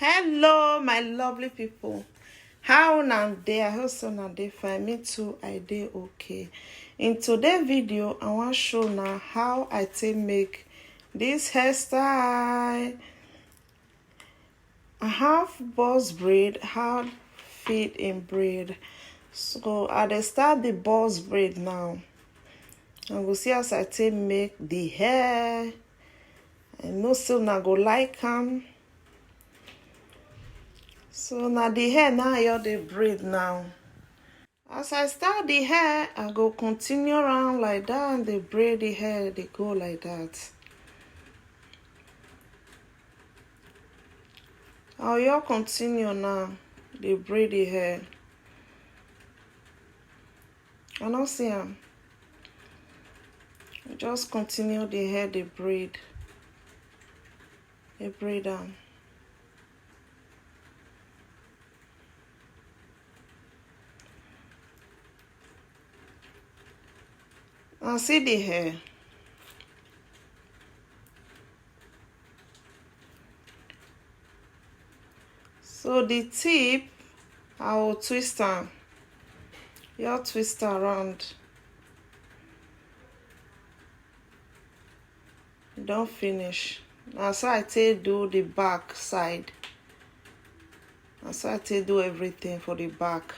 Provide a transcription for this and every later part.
Hello, my lovely people. How now dey? I hope so now dey fine. Me too, I dey okay. In today's video, I want to show now how I take make this hairstyle. I have boss braid, how fit in braid. So I dey start the boss braid now. And we'll see as I take make the hair. I know still not go like them. So now the hair now I the braid now. As I start the hair, I go continue around like that and they braid the hair, they go like that. I'll you continue now, they braid the hair. I don't see them. Just continue the hair, they braid. They braid down. Now see the hair. So the tip, I will twist them. You twist around. Don't finish. Now so I take do the back side. Now so I take do everything for the back.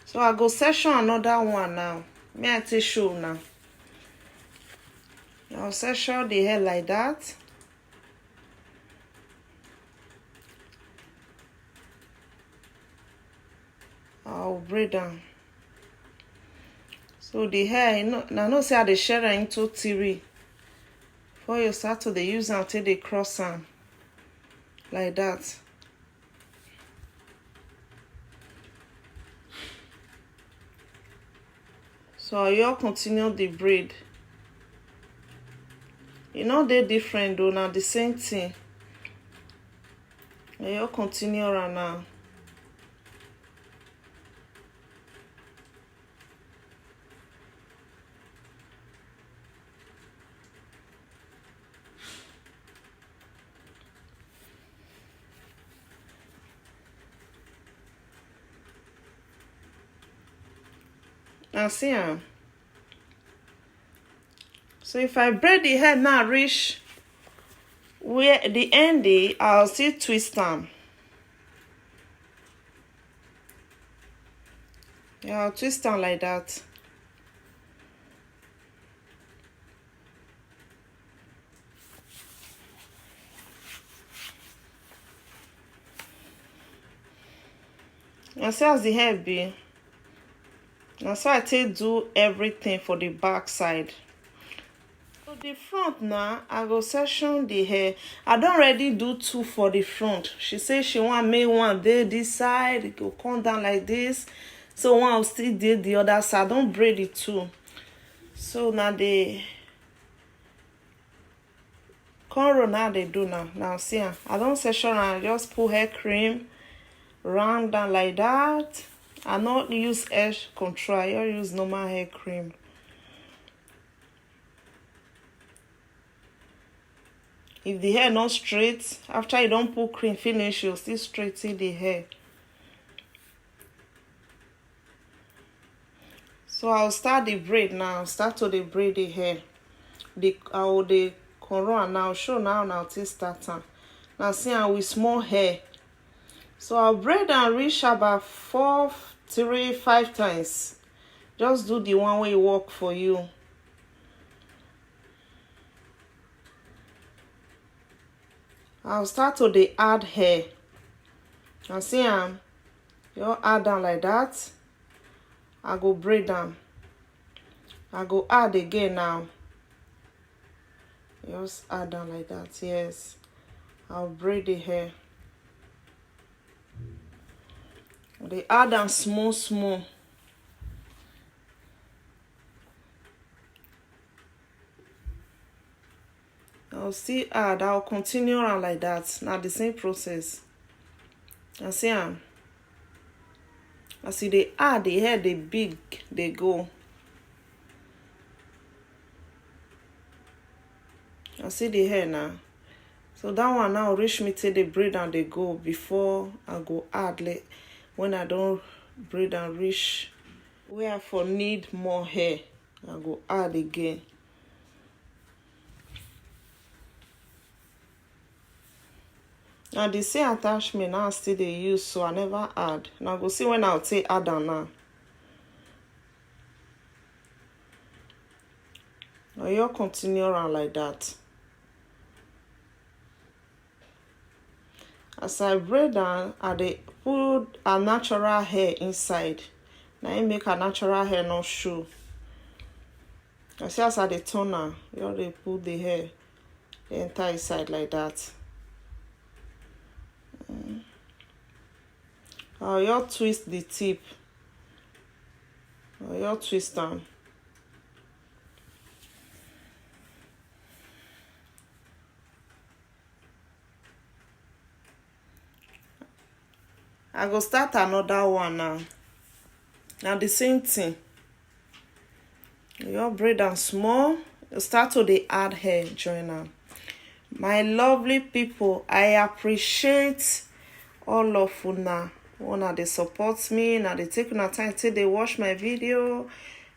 So I go section another one now. Me I take show now. I'll section the hair like that. I'll braid down. So the hair, you know, now no say I dey share into three. Before you start to use them till they cross them like that. So you continue the braid. You know they different though, now the same thing. You continue around now. Now see am. So if I braid the hair now reach where the end is, I'll still twist them. Yeah, I'll twist them like that. And see as the hair be. Now so I take do everything for the back side. For the front now, I go section the hair. I don't already do two for the front. She say she want make one dey this side, it go come down like this. So one will still dey the other side. I don't braid it too. So now the cornrow now they do now. Now see, I don't section and I just put hair cream round down like that. I not use edge control, I use normal hair cream. If the hair not straight, after you don't put cream finish, you'll still straighten the hair. So I'll start the braid now. Start to the braid the hair. The cornrow and I'll show now till start time. Now see how with small hair. So I'll braid and reach about 4, 3, 5 times. Just do the one way work for you. I'll start to the add hair. And see you add down like that. I go braid down. I go add again now. Just add down like that. Yes. I'll braid the hair. They add them small. I'll still add. I'll continue on like that. Now the same process. And see as they add the hair, they big, they go. I see the hair now. So that one now reach me till the braid and they go before I go add when I don't braid and reach where I for need more hair, I go add again. Now the same attachment now still they use, so I never add. Now go see when I'll take add and now. Now you continue around like that. As I braid down, I dey put a natural hair inside. Now I make a natural hair not show. I see as I dey turn am, you dey put the hair enter inside like that. I'll just twist the tip. I'll just twist them. I go start another one now. Now the same thing. You braid them small. You start to the add hair join them. My lovely people, I appreciate all of una. Una they support me, now they take una time till they watch my video.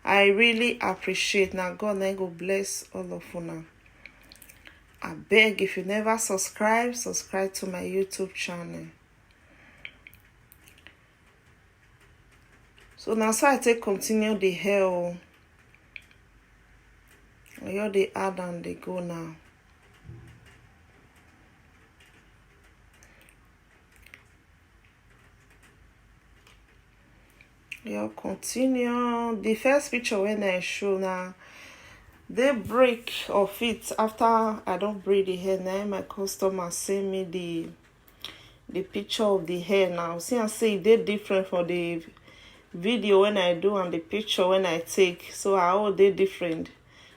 I really appreciate. Now God now go bless all of una. I beg, if you never subscribe to my YouTube channel. So now so I take continue the hair. Here they add and they go now. Yeah, continue. The first picture when I show now, they break of it after I don't braid the hair. Now my customer send me the picture of the hair now. See, I say they different for the video when I do and the picture when I take. So how they different?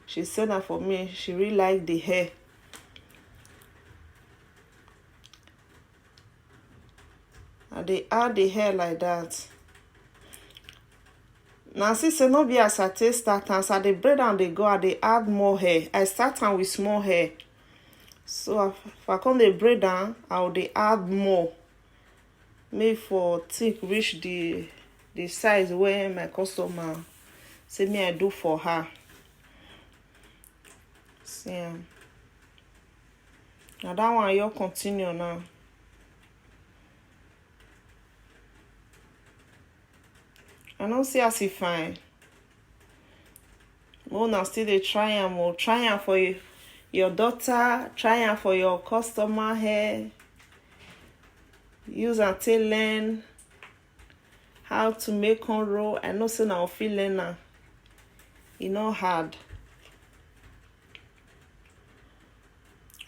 She said that for me, she really liked the hair. And they add the hair like that. Now see, say no be as I take start and so they braid and they go and they add more hair. I start on with small hair. So if I come the braid down, I will they add more. Maybe for thick reach the size where my customer say me I do for her. See, now that one you continue now. I don't see as if fine. Oh, now still they try and try and for your daughter, try and for your customer hair. Use and tell learn how to make cornrow. I know say now feel learner. It's not hard.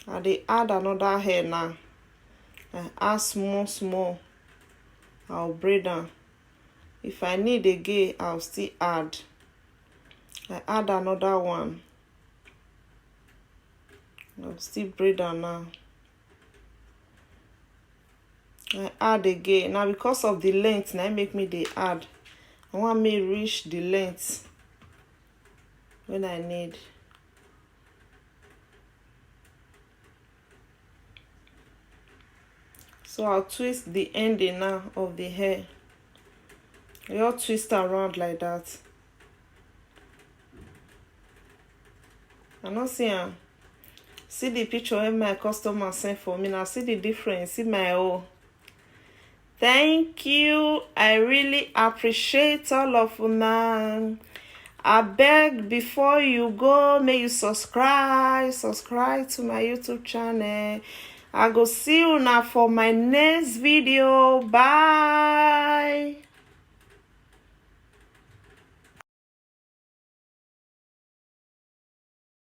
And they add another hair now. I add small. I'll braid down. If I need again, I'll still add. I add another one. I'll still braid down now. I add again. Now because of the length, now make me the add. I want me reach the length when I need. So I'll twist the ending now of the hair. You twist around like that. I don't see the picture when my customer sent for me. Now see the difference. See my own. Thank you. I really appreciate all of una. I beg before you go, may you subscribe to my YouTube channel. I go see you now for my next video. Bye.